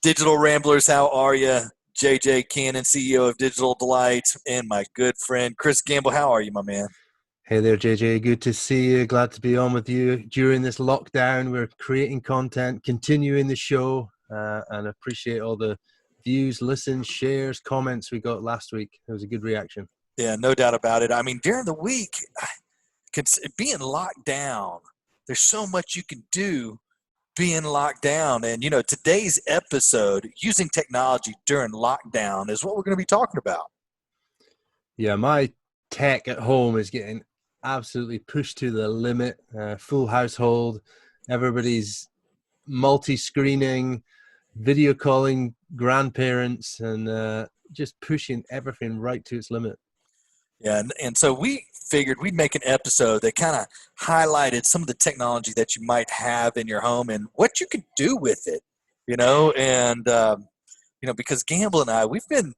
Digital Ramblers, how are you? JJ Cannon, CEO of Digital Delight, and my good friend Kris Gamble. How are you, my man? Hey there, JJ. Good to see you. Glad to be on with you during this lockdown. We're creating content, continuing the show, and appreciate all the views, listens, shares, comments we got last week. It was a good reaction. Yeah, no doubt about it. I mean, during the week, being locked down, there's so much you can do being locked down. And, today's episode, using technology during lockdown, is what we're going to be talking about. Yeah, my tech at home is getting absolutely pushed to the limit. Full household, everybody's multi-screening, video calling grandparents, and just pushing everything right to its limit. Yeah, and so we figured we'd make an episode that kind of highlighted some of the technology that you might have in your home and what you could do with it, because Gamble and I, we've been,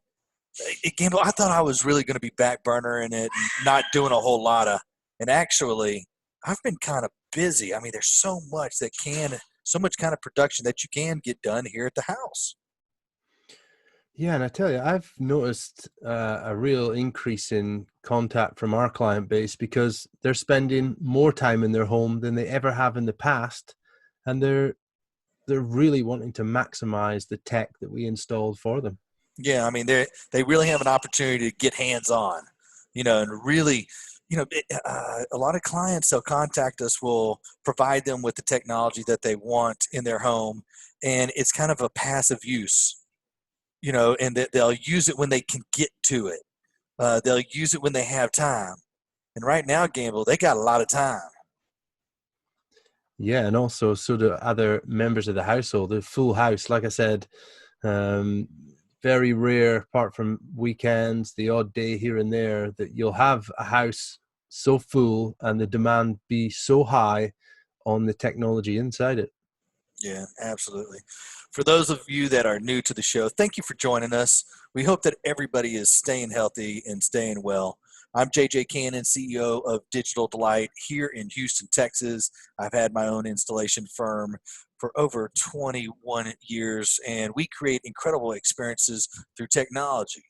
Gamble, I thought I was really going to be back burnering it and not doing a whole lot of, and actually, I've been kind of busy. I mean, there's so much kind of production that you can get done here at the house. Yeah, and I tell you, I've noticed a real increase in contact from our client base because they're spending more time in their home than they ever have in the past, and they're really wanting to maximize the tech that we installed for them. Yeah, I mean, they really have an opportunity to get hands on, and really, a lot of clients they'll contact us will provide them with the technology that they want in their home, and it's kind of a passive use, and that they'll use it when they can get to it. They'll use it when they have time, and right now, Gamble, they got a lot of time. Yeah, and also so do other members of the household. The full house, like I said, um, very rare, apart from weekends, the odd day here and there, that you'll have a house so full and the demand be so high on the technology inside it. Yeah, absolutely. For those of you that are new to the show, thank you for joining us. We hope that everybody is staying healthy and staying well. I'm JJ Cannon, CEO of Digital Delight here in Houston, Texas. I've had my own installation firm for over 21 years, and we create incredible experiences through technology.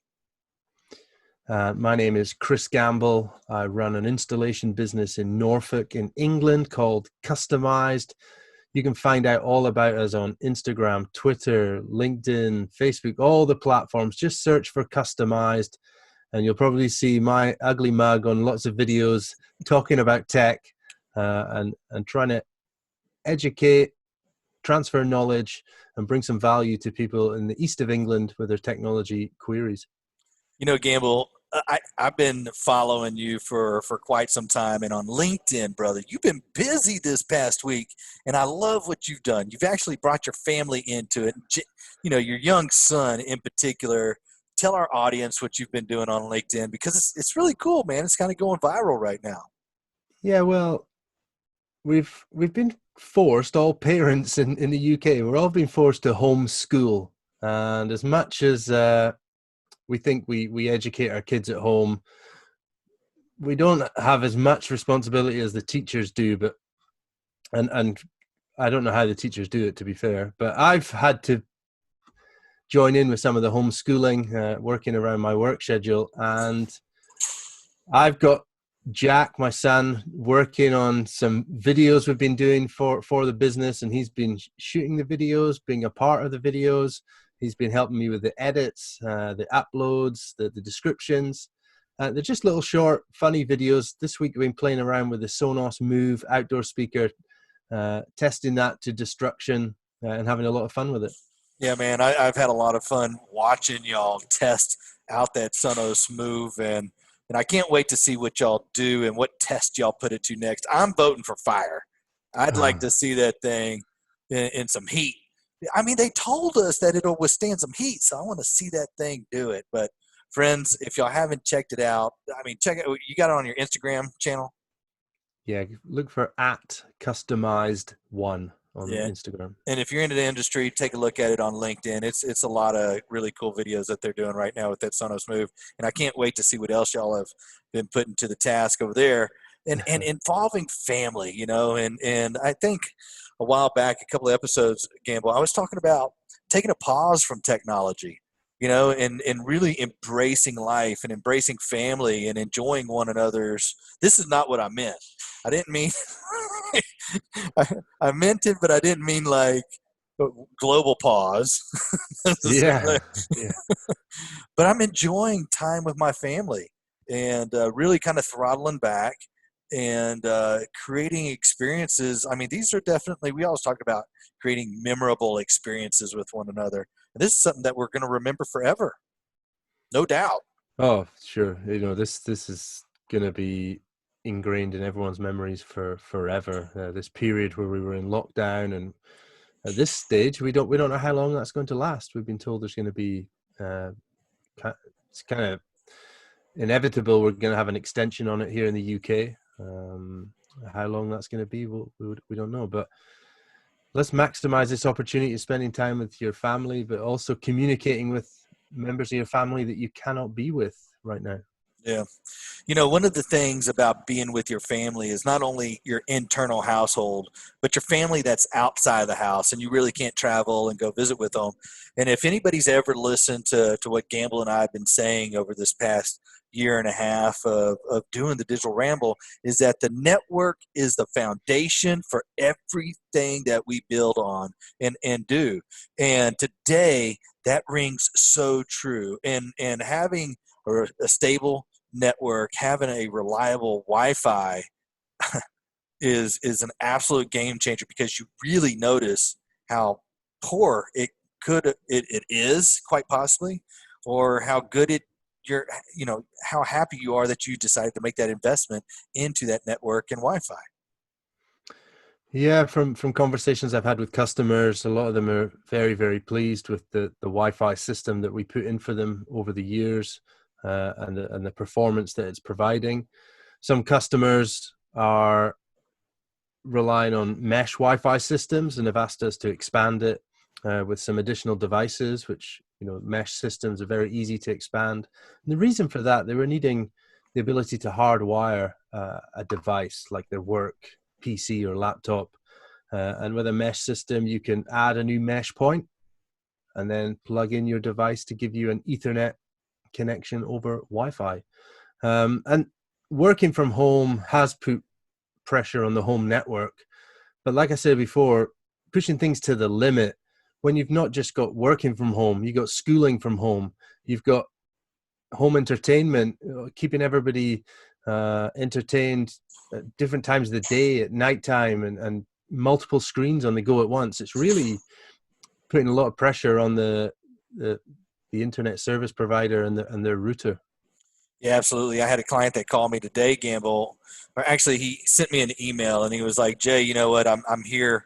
My name is Kris Gamble. I run an installation business in Norfolk in England called Customized. You can find out all about us on Instagram, Twitter, LinkedIn, Facebook, all the platforms. Just search for Customized, and you'll probably see my ugly mug on lots of videos talking about tech and trying to educate, transfer knowledge, and bring some value to people in the east of England with their technology queries. Gamble, I've been following you for quite some time, and on LinkedIn, brother, you've been busy this past week, and I love what you've done. You've actually brought your family into it. Your young son in particular. Tell our audience what you've been doing on LinkedIn because it's really cool, man. It's kind of going viral right now. Yeah, well, we've been forced, all parents in the UK, we're all being forced to homeschool. And as much as we think we educate our kids at home, we don't have as much responsibility as the teachers do. But and I don't know how the teachers do it, to be fair, but I've had to join in with some of the homeschooling, working around my work schedule. And I've got Jack, my son, working on some videos we've been doing for the business, and he's been shooting the videos, being a part of the videos. He's been helping me with the edits, the uploads, the descriptions. They're just little short, funny videos. This week we've been playing around with the Sonos Move outdoor speaker, testing that to destruction, and having a lot of fun with it. Yeah, man, I've had a lot of fun watching y'all test out that Sonos Move, and I can't wait to see what y'all do and what test y'all put it to next. I'm voting for fire. I'd like to see that thing in some heat. I mean, they told us that it'll withstand some heat, so I want to see that thing do it. But friends, if y'all haven't checked it out, I mean, check it. You got it on your Instagram channel? Yeah, look for @customized1 on Yeah. Instagram. And if you're into the industry, take a look at it on LinkedIn. It's a lot of really cool videos that they're doing right now with that Sonos Move. And I can't wait to see what else y'all have been putting to the task over there. And involving family, and I think a while back, a couple of episodes, Gamble, I was talking about taking a pause from technology, and really embracing life and embracing family and enjoying one another's. This is not what I meant. I didn't mean, I, I meant it, but I didn't mean like global pause necessarily. Yeah, yeah. But I'm enjoying time with my family and really kind of throttling back and creating experiences. I mean, these are definitely, we always talk about creating memorable experiences with one another. And this is something that we're going to remember forever, no doubt. Oh, sure. This is going to be ingrained in everyone's memories for forever. This period where we were in lockdown, and at this stage, we don't know how long that's going to last. We've been told there's going to be it's kind of inevitable. We're going to have an extension on it here in the UK. How long that's going to be, we don't know. But let's maximize this opportunity of spending time with your family, but also communicating with members of your family that you cannot be with right now. Yeah. One of the things about being with your family is not only your internal household, but your family that's outside of the house and you really can't travel and go visit with them. And if anybody's ever listened to what Gamble and I have been saying over this past year and a half of doing the digital ramble, is that the network is the foundation for everything that we build on and do. And today that rings so true. And having a stable network, having a reliable Wi-Fi is an absolute game changer, because you really notice how poor it is, quite possibly, or how good how happy you are that you decided to make that investment into that network and Wi-Fi. Yeah, from conversations I've had with customers, a lot of them are very, very pleased with the Wi-Fi system that we put in for them over the years, and the performance that it's providing. Some customers are relying on mesh Wi-Fi systems and have asked us to expand it with some additional devices, which, mesh systems are very easy to expand. And the reason for that, they were needing the ability to hardwire a device like their work PC or laptop. And with a mesh system, you can add a new mesh point and then plug in your device to give you an Ethernet connection over Wi-Fi. And working from home has put pressure on the home network. But like I said before, pushing things to the limit, when you've not just got working from home, you've got schooling from home, you've got home entertainment, keeping everybody entertained at different times of the day, at nighttime, and multiple screens on the go at once. It's really putting a lot of pressure on the internet service provider and their router. Yeah, absolutely. I had a client that called me today, Gamble, or actually he sent me an email and he was like, Jay, you know what? I'm here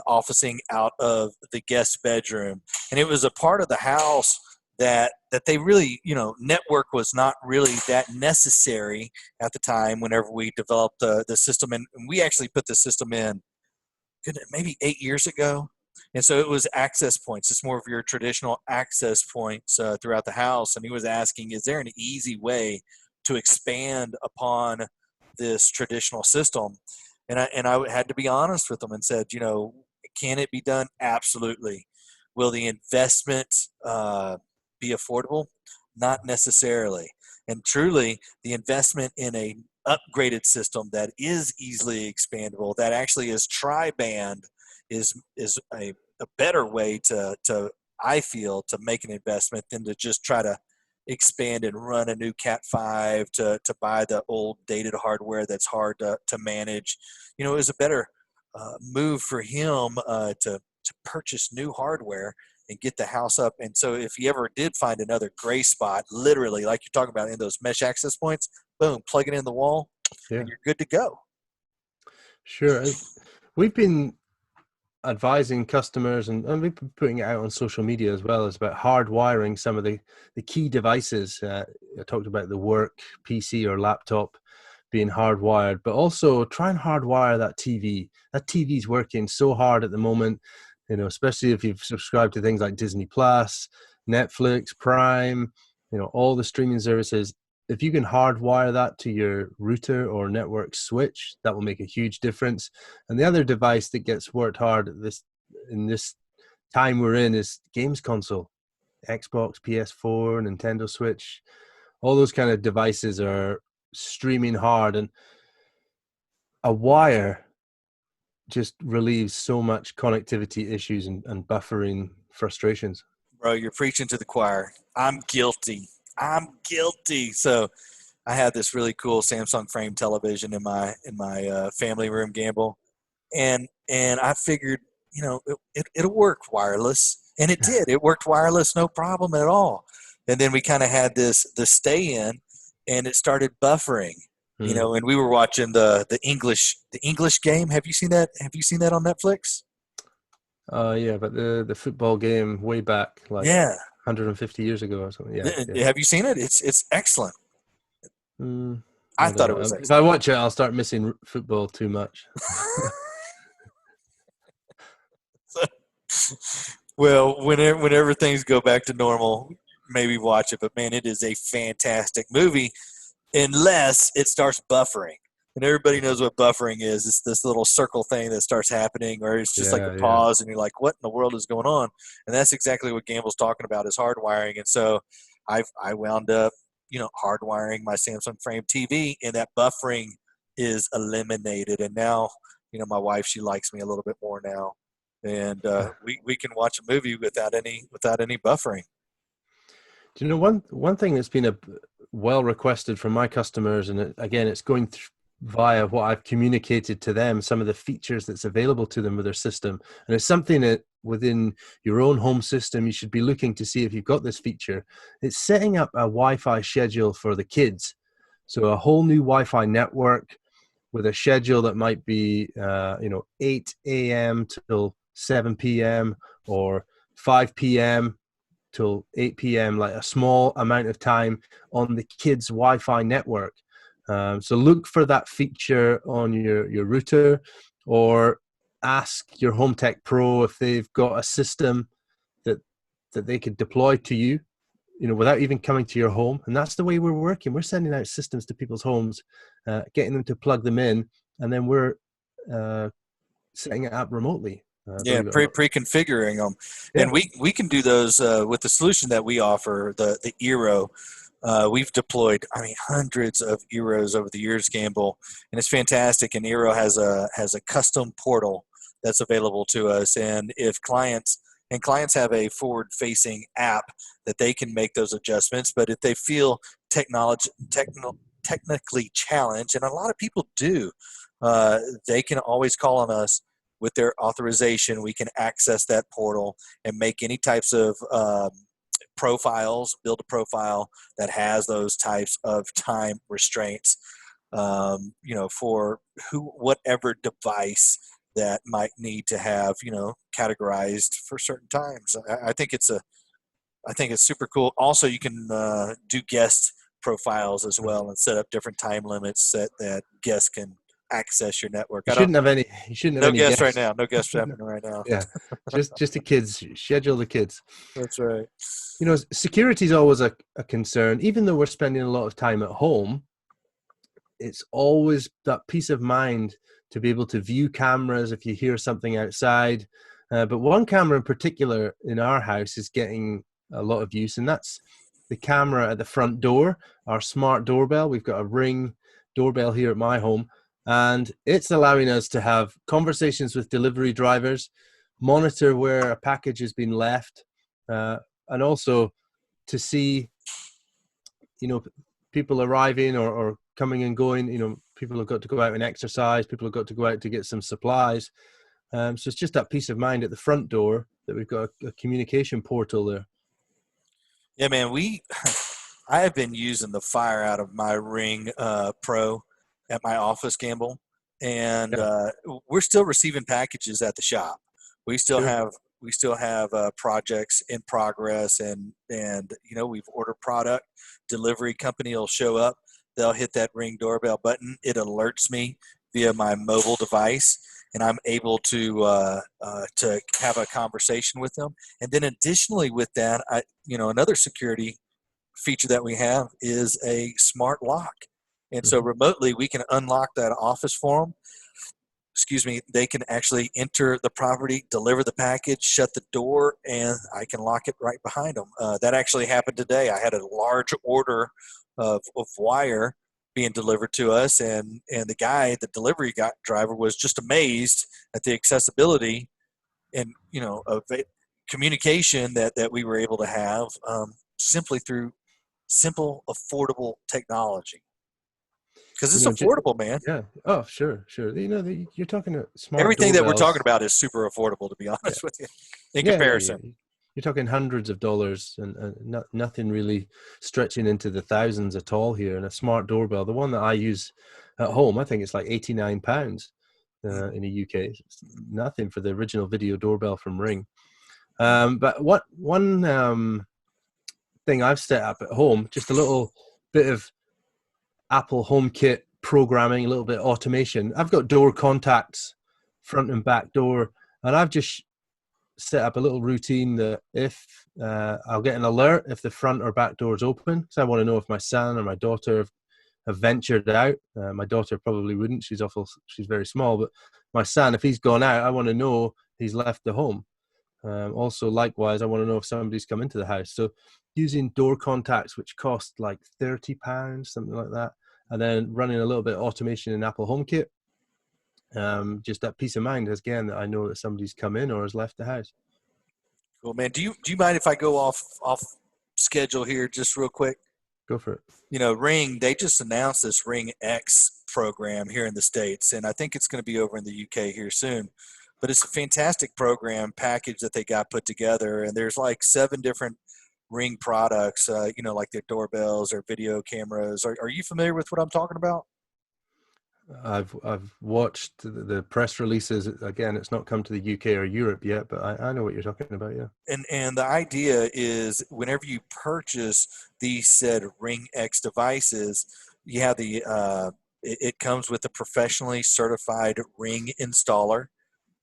officing out of the guest bedroom. And it was a part of the house that they really, network was not really that necessary at the time whenever we developed the system. And we actually put the system in maybe 8 years ago. And so it was access points. It's more of your traditional access points throughout the house. And he was asking, is there an easy way to expand upon this traditional system? And I had to be honest with him and said, can it be done? Absolutely. Will the investment be affordable? Not necessarily. And truly, the investment in a upgraded system that is easily expandable, that actually is tri-band, is a better way to I feel to make an investment than to just try to expand and run a new Cat 5 to buy the old dated hardware that's hard to manage. It was a better move for him to purchase new hardware and get the house up. And so if he ever did find another gray spot, literally like you're talking about in those mesh access points, boom, plug it in the wall, Yeah, and you're good to go. sure. We've been advising customers, and we've been putting it out on social media as well, as about hardwiring some of the key devices. I talked about the work PC or laptop being hardwired, but also try and hardwire that TV. That TV's working so hard at the moment, especially if you've subscribed to things like Disney Plus, Netflix, Prime, all the streaming services. if you can hardwire that to your router or network switch, that will make a huge difference. And the other device that gets worked hard in this time we're in is games console, Xbox, PS4, Nintendo Switch. All those kind of devices are streaming hard, and a wire just relieves so much connectivity issues and buffering frustrations. Bro, you're preaching to the choir. I'm guilty. I'm guilty. So I had this really cool Samsung frame television in my family room, Gamble, and I figured, it'll work wireless, and it did. It worked wireless, no problem at all. And then we kind of had this stay in, and it started buffering. Mm. And we were watching the English game. Have you seen that? Have you seen that on Netflix? Yeah, but the football game way back, like Yeah. 150 years ago or something. Yeah, yeah. Have you seen it? It's excellent. I I don't thought it know. was If I excellent. watch it, I'll start missing football too much. Well, whenever things go back to normal, maybe watch it. But man, it is a fantastic movie unless it starts buffering. And everybody knows what buffering is. It's this little circle thing that starts happening, or it's just like a Yeah, yeah. pause, and you're like, "What in the world is going on?" And that's exactly what Gamble's talking about is hardwiring. And so, I wound up, hardwiring my Samsung Frame TV, and that buffering is eliminated. And now, my wife, she likes me a little bit more now, and we can watch a movie without any buffering. Do you know one thing that's been well requested from my customers, and again, it's going via what I've communicated to them, some of the features that's available to them with their system, and it's something that within your own home system you should be looking to see if you've got this feature. It's setting up a Wi-Fi schedule for the kids, so a whole new Wi-Fi network with a schedule that might be 8 a.m. till 7 p.m. or 5 p.m. till 8 p.m., like a small amount of time on the kids' Wi-Fi network. So look for that feature on your router, or ask your Home Tech Pro if they've got a system that they could deploy to you, without even coming to your home. And that's the way we're working. We're sending out systems to people's homes, getting them to plug them in, and then we're setting it up remotely. Yeah, Believe it or not. pre-configuring them, and Yeah, we can do those with the solution that we offer, the Eero. We've deployed, hundreds of Eeros over the years, Gamble, and it's fantastic. And Eero has a custom portal that's available to us, and if clients have a forward-facing app that they can make those adjustments. But if they feel technically challenged, and a lot of people do, they can always call on us with their authorization. We can access that portal and make any types of profiles, build a profile that has those types of time restraints, for whatever device that might need to have, categorized for certain times. I think it's super cool. Also, you can do guest profiles as well and set up different time limits that guests can access your network. you I don't. shouldn't have any. You shouldn't have No any guests right guests. now. No guests happening right now. Yeah, just the kids. Schedule the kids. That's right. Security is always a concern. Even though we're spending a lot of time at home, it's always that peace of mind to be able to view cameras if you hear something outside. But one camera in particular in our house is getting a lot of use, and that's the camera at the front door, our smart doorbell. We've got a Ring doorbell here at my home, and it's allowing us to have conversations with delivery drivers, monitor where a package has been left, and also to see, people arriving or coming and going. People have got to go out and exercise. People have got to go out to get some supplies. So it's just that peace of mind at the front door that we've got a communication portal there. Yeah, man. I have been using the fire out of my Ring Pro at my office, Gamble, and Yeah, we're still receiving packages at the shop. We still sure. have projects in progress, and we've ordered product. Delivery company will show up. They'll hit that Ring doorbell button. It alerts me via my mobile device, and I'm able to have a conversation with them. And then additionally with that, another security feature that we have is a smart lock. And so Mhm. remotely, we can unlock that office for them. Excuse me, they can actually enter the property, deliver the package, shut the door, and I can lock it right behind them. That actually happened today. I had a large order of wire being delivered to us, and the guy, the delivery guy, driver, was just amazed at the accessibility and of communication that we were able to have simply through simple, affordable technology. Because You it's know, affordable, man. yeah. Oh, sure, sure. You know, you're talking about smart Everything that we're talking doorbells. about is super affordable, to be Yeah, honest with you, in yeah, yeah. comparison. You're talking hundreds of dollars, and nothing really stretching into the thousands at all here. And a smart doorbell, the one that I use at home, I think it's like £89 in the UK. It's nothing for the original video doorbell from Ring. But what one thing I've set up at home, just a little bit of Apple HomeKit programming, a little bit of automation. I've got door contacts, front and back door, and I've just set up a little routine that if I'll get an alert if the front or back door is open, because I want to know if my son or my daughter have ventured out. My daughter probably wouldn't; she's very small. But my son, if he's gone out, I want to know he's left the home. Also, likewise, I want to know if somebody's come into the house. So, using door contacts, which cost like £30, something like that, and then running a little bit of automation in Apple HomeKit, just that peace of mind again that I know that somebody's come in or has left the house. Cool, man. Do you mind if I go off schedule here just real quick? Go for it. Ring, they just announced this Ring X program here in the States, and I think it's going to be over in the UK here soon. But it's a fantastic program package that they got put together, and there's like 7 different Ring products, like their doorbells or video cameras. Are you familiar with what I'm talking about? I've watched the press releases. Again, it's not come to the UK or Europe yet, but I know what you're talking about. Yeah. And the idea is whenever you purchase these said Ring X devices, you have it comes with a professionally certified Ring installer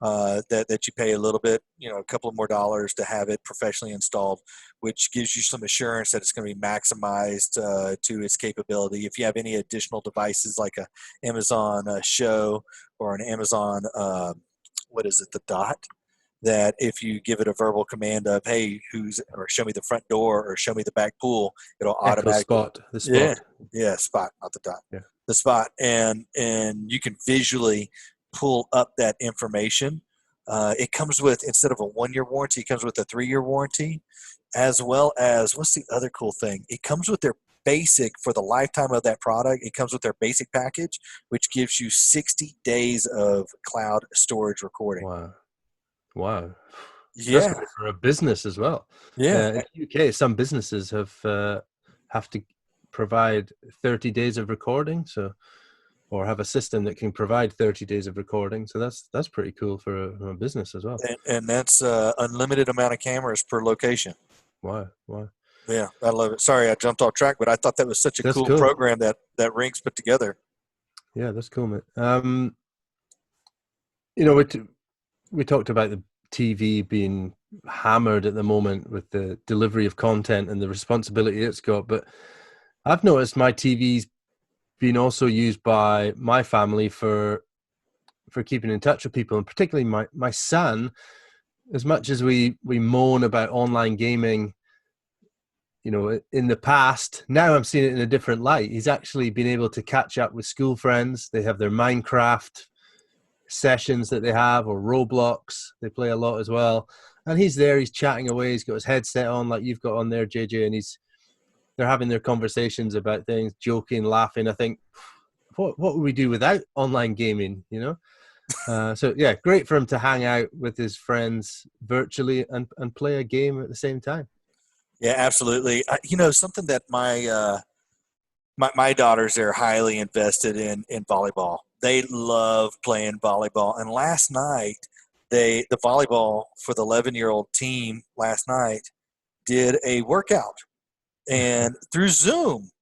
that you pay a little bit, a couple of more dollars to have it professionally installed, which gives you some assurance that it's going to be maximized to its capability. If you have any additional devices like a Amazon Show or an Amazon, what is it, the Dot, that if you give it a verbal command of, hey, or show me the front door or show me the back pool, it'll Echo automatically, Spot, the yeah, Spot. yeah, Spot, not the Dot, Yeah. the Spot. And you can visually pull up that information. It comes with, instead of a 1-year warranty, it comes with a 3-year warranty, as well as, what's the other cool thing? It comes with their basic, for the lifetime of that product, it comes with their basic package, which gives you 60 days of cloud storage recording. Wow. Wow. So that's Yeah, great for a business as well. yeah. In the UK, some businesses have to provide 30 days of recording, or have a system that can provide 30 days of recording. So that's pretty cool for a business as well. And that's unlimited amount of cameras per location. Wow. Wow. Yeah, I love it. Sorry, I jumped off track, but I thought that was such a That's cool cool. program that Ring's put together. Yeah, that's cool, mate. We talked about the TV being hammered at the moment with the delivery of content and the responsibility it's got, but I've noticed my TV's been also used by my family for keeping in touch with people, and particularly my son. As much as we moan about online gaming, in the past, now I'm seeing it in a different light. He's actually been able to catch up with school friends. They have their Minecraft sessions that they have, or Roblox. They play a lot as well. And he's there, he's chatting away, he's got his headset on like you've got on there, JJ, and they're having their conversations about things, joking, laughing. I think, what would we do without online gaming, So yeah, great for him to hang out with his friends virtually and play a game at the same time. Yeah, absolutely. Something that my daughters are highly invested in volleyball. They love playing volleyball. And last night, the volleyball for the 11-year-old team last night did a workout, and through Zoom.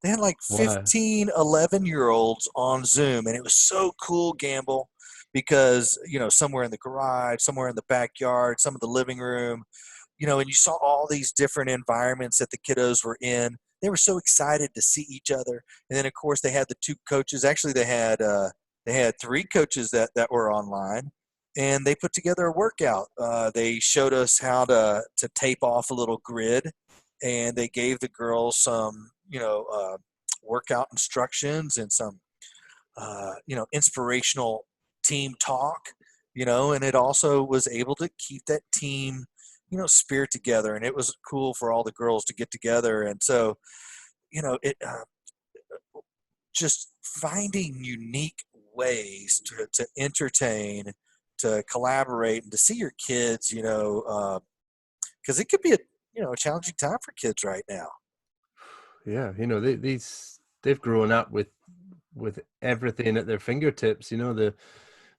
They had like Wow. 15, 11-year-olds on Zoom, and it was so cool, Gamble, because, somewhere in the garage, somewhere in the backyard, some of the living room, and you saw all these different environments that the kiddos were in. They were so excited to see each other. And then, of course, they had the two coaches. Actually, they had three coaches that were online, and they put together a workout. They showed us how to tape off a little grid, and they gave the girls some, workout instructions and some, inspirational team talk, and it also was able to keep that team, spirit together. And it was cool for all the girls to get together. And so, it just finding unique ways to entertain, to collaborate, and to see your kids, because it could be a challenging time for kids right now. Yeah, they've grown up with everything at their fingertips. The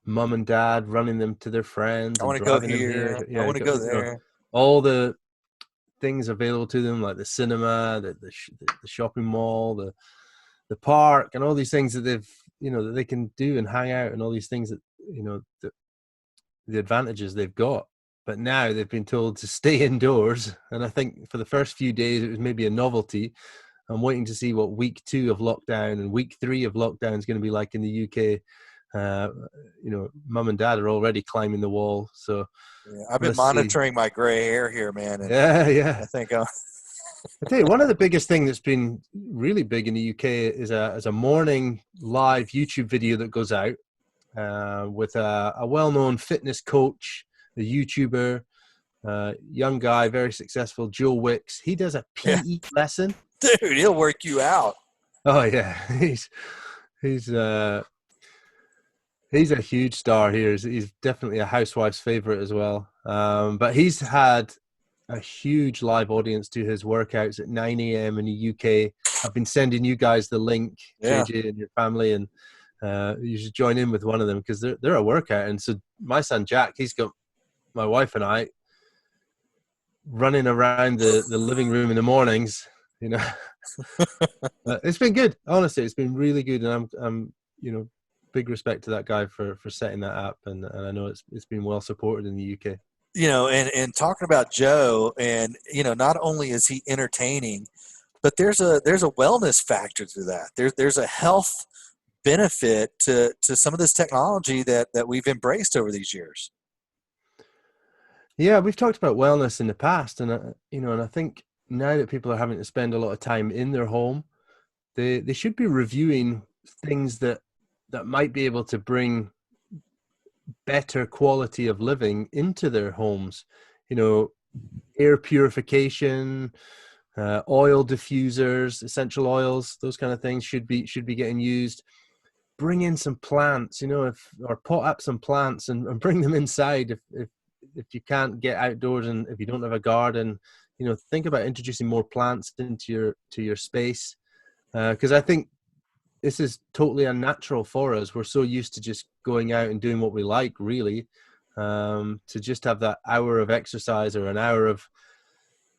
mom and dad running them to their friends I and want to go driving them here. here. I Yeah, want to go there. all the things available to them, like the cinema, the shopping mall, the park, and all these things that that they can do and hang out, and all these things that the advantages they've got. But now they've been told to stay indoors, and I think for the first few days it was maybe a novelty. I'm waiting to see what week 2 of lockdown and week 3 of lockdown is going to be like in the UK. Mum and dad are already climbing the wall, so Yeah, I've been let's see. monitoring my gray hair here, man, and Yeah. I think I tell you, one of the biggest thing that's been really big in the UK is a morning live YouTube video that goes out with a well-known fitness coach, a YouTuber, young guy, very successful, Joe Wicks. He does a yeah, PE lesson. dude, he'll work you out. Oh yeah, he's he's a huge star here. He's definitely a housewife's favorite as well. But he's had a huge live audience to his workouts at 9 a.m. in the UK. I've been sending you guys the link, Yeah, JJ and your family, and you should join in with one of them because they're a workout. And so my son Jack, he's got my wife and I running around the living room in the mornings. It's been good. Honestly, it's been really good, and I'm big respect to that guy for setting that up, and I know it's been well supported in the UK. and talking about Joe, and not only is he entertaining, but there's a wellness factor to that. There's a health benefit to some of this technology that we've embraced over these years. Yeah, we've talked about wellness in the past, and and I think now that people are having to spend a lot of time in their home, they should be reviewing things that might be able to bring better quality of living into their homes. Air purification, oil diffusers, essential oils, those kind of things should be getting used. Bring in some plants, or pot up some plants and bring them inside if you can't get outdoors and if you don't have a garden. Think about introducing more plants into your space, because I think this is totally unnatural for us. We're so used to just going out and doing what we like, really. To just have that hour of exercise or an hour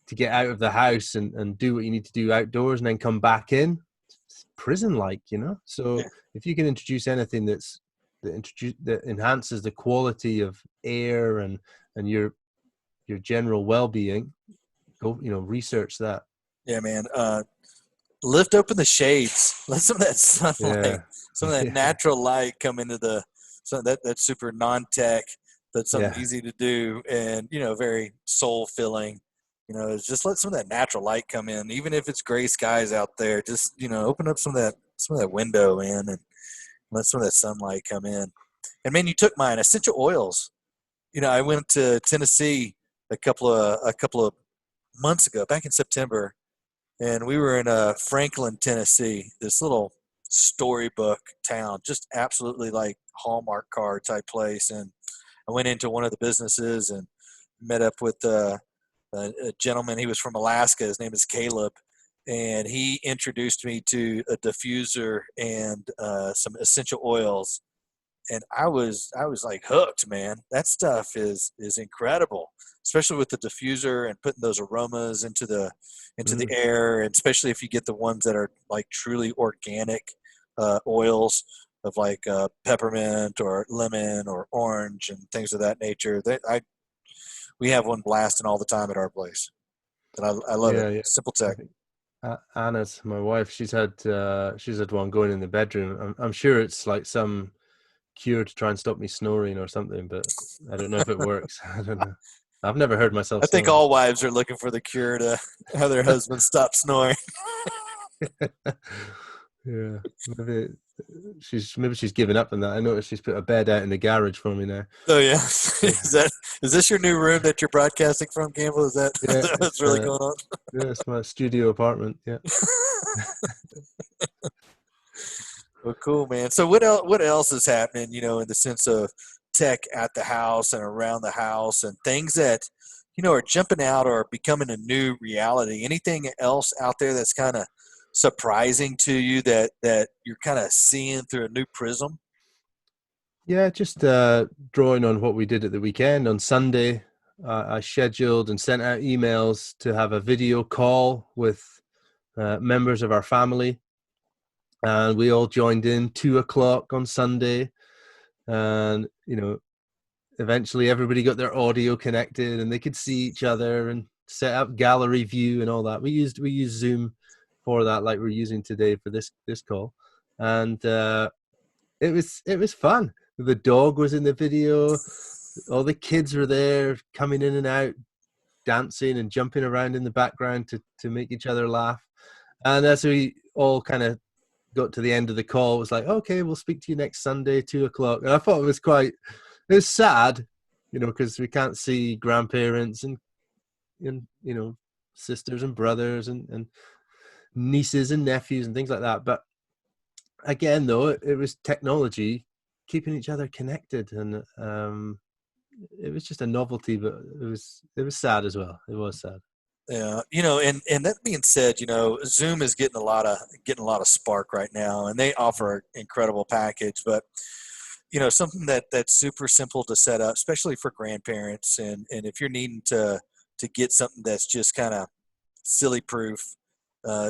to get out of the house and do what you need to do outdoors and then come back in. It's prison-like, So Yeah. if you can introduce anything that enhances the quality of air and your general well-being, go research that. Yeah, man. Lift open the shades. Let some of that sunlight, Yeah. some of that Yeah. natural light come into that's super non-tech, but something Yeah. easy to do and very soul filling. It's just let some of that natural light come in, even if it's gray skies out there. Just open up some of that window, man, and let some of that sunlight come in. And man, you took mine. Essential oils. I went to Tennessee a couple of months ago, back in September, and we were in Franklin, Tennessee, this little storybook town, just absolutely like Hallmark card type place. And I went into one of the businesses and met up with a gentleman. He was from Alaska. His name is Caleb, and he introduced me to a diffuser and some essential oils. And I was like hooked, man. That stuff is incredible, especially with the diffuser and putting those aromas into the Mm. air, and especially if you get the ones that are like truly organic oils of like peppermint or lemon or orange and things of that nature. we have one blasting all the time at our place. And I love it. Yeah, yeah. Simple I tech. think Anna's my wife. She's had one going in the bedroom. I'm sure it's like some cure to try and stop me snoring or something, but I don't know if it works. I don't know. I've never heard myself I think snoring. all wives are looking for the cure to have their husbands stop snoring. Yeah, maybe she's given up on that. I noticed she's put a bed out in the garage for me now. Oh yeah, Yeah, is this your new room that you're broadcasting from, Gamble? Is that, is yeah, that what's really going on? it's my studio apartment. Yeah. Well, cool, man. So what else? What else is happening? In the sense of tech at the house and around the house, and things that are jumping out or becoming a new reality. Anything else out there that's kind of surprising to you that you're kind of seeing through a new prism? Yeah, just drawing on what we did at the weekend on Sunday. I scheduled and sent out emails to have a video call with members of our family, and we all joined in 2 o'clock on Sunday. And eventually everybody got their audio connected, and they could see each other and set up gallery view and all that. We used Zoom for that, like we're using today for this call, and it was fun. The dog was in the video. All the kids were there, coming in and out, dancing and jumping around in the background to make each other laugh. And as we all kind of got to the end of the call, it was like, okay, we'll speak to you next Sunday, 2 o'clock. And I thought it was sad, because we can't see grandparents and sisters and brothers and nieces and nephews and things like that. But again, though, it was technology keeping each other connected, and it was just a novelty, but it was sad as well. It was sad. Yeah, and that being said, Zoom is getting a lot of spark right now, and they offer an incredible package. But something that's super simple to set up, especially for grandparents, and if you're needing to get something that's just kind of silly proof,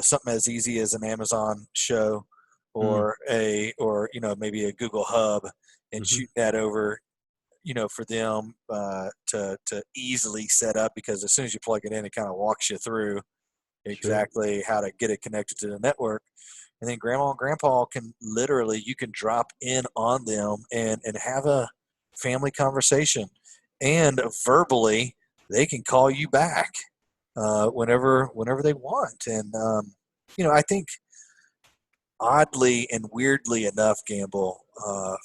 something as easy as an Amazon show Mm. or maybe a Google Hub, and Hmm. shoot that over for them to easily set up, because as soon as you plug it in, it kind of walks you through Sure. exactly how to get it connected to the network. And then grandma and grandpa you can drop in on them and have a family conversation. And verbally, they can call you back whenever they want. And, I think oddly and weirdly enough, Gamble,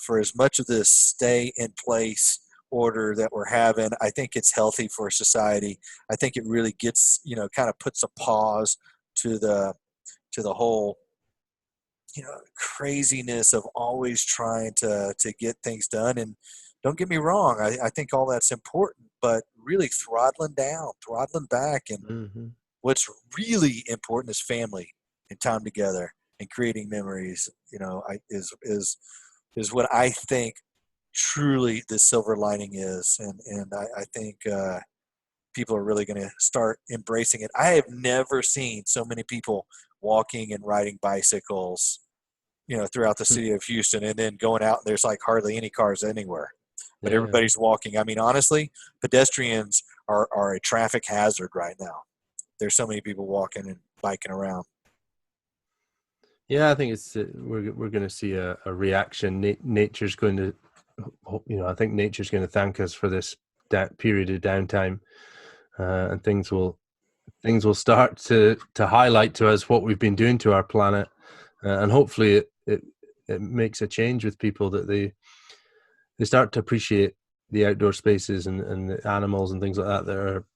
for as much of this stay in place order that we're having, I think it's healthy for society. I think it really gets, kind of puts a pause to the whole, craziness of always trying to get things done. And don't get me wrong, I think all that's important, but really throttling down, throttling back, and Hmm. what's really important is family and time together and creating memories. Is what I think truly the silver lining is, and I think people are really going to start embracing it. I have never seen so many people walking and riding bicycles, throughout the city of Houston, and then going out and there's like hardly any cars anywhere, but Yeah. everybody's walking. I mean, honestly, pedestrians are a traffic hazard right now. There's so many people walking and biking around. Yeah, I think it's we're going to see a reaction. Nature's going to, I think nature's going to thank us for this period of downtime, and things will start to highlight to us what we've been doing to our planet, and hopefully it makes a change with people, that they start to appreciate the outdoor spaces and the animals and things like that are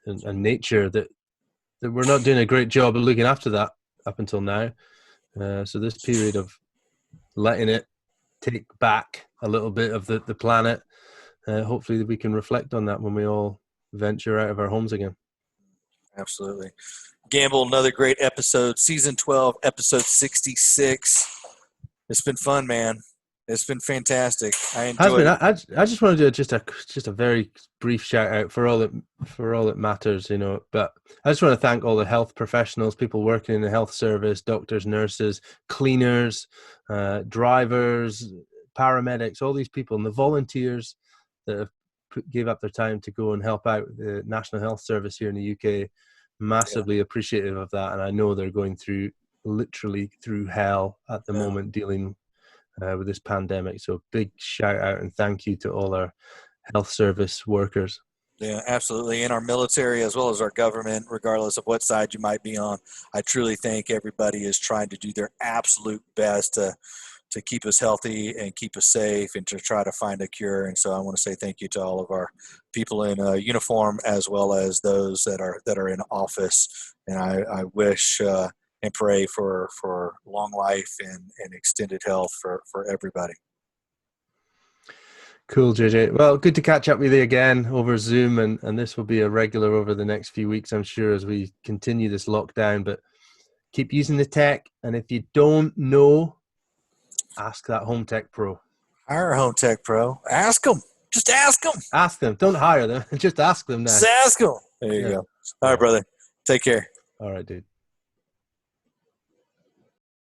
and nature, that we're not doing a great job of looking after that up until now. So this period of letting it take back a little bit of the planet, hopefully we can reflect on that when we all venture out of our homes again. Absolutely. Gamble, another great episode, season 12, episode 66. It's been fun, man. It's been fantastic. I Has been. enjoyed it. I just want to do just a very brief shout out for all that matters, But I just want to thank all the health professionals, people working in the health service, doctors, nurses, cleaners, drivers, paramedics, all these people, and the volunteers that have gave up their time to go and help out the National Health Service here in the UK. Massively appreciative of that, and I know they're going through literally through hell at the moment dealing with this pandemic. So big shout out and thank you to all our health service workers. Yeah, absolutely. In our military as well as our government, regardless of what side you might be on, I truly think everybody is trying to do their absolute best to keep us healthy and keep us safe and to try to find a cure. And so I want to say thank you to all of our people in uniform as well as those that are in office. And I wish and pray for long life and extended health for everybody. Cool, JJ. Well, good to catch up with you again over Zoom, and this will be a regular over the next few weeks, I'm sure, as we continue this lockdown. But keep using the tech, and if you don't know, ask that Home Tech Pro. Hire a Home Tech Pro. Ask them. Just ask them. Ask them. Don't hire them. Just ask them now. Just ask them. There you go. All right, brother. Take care. All right, dude.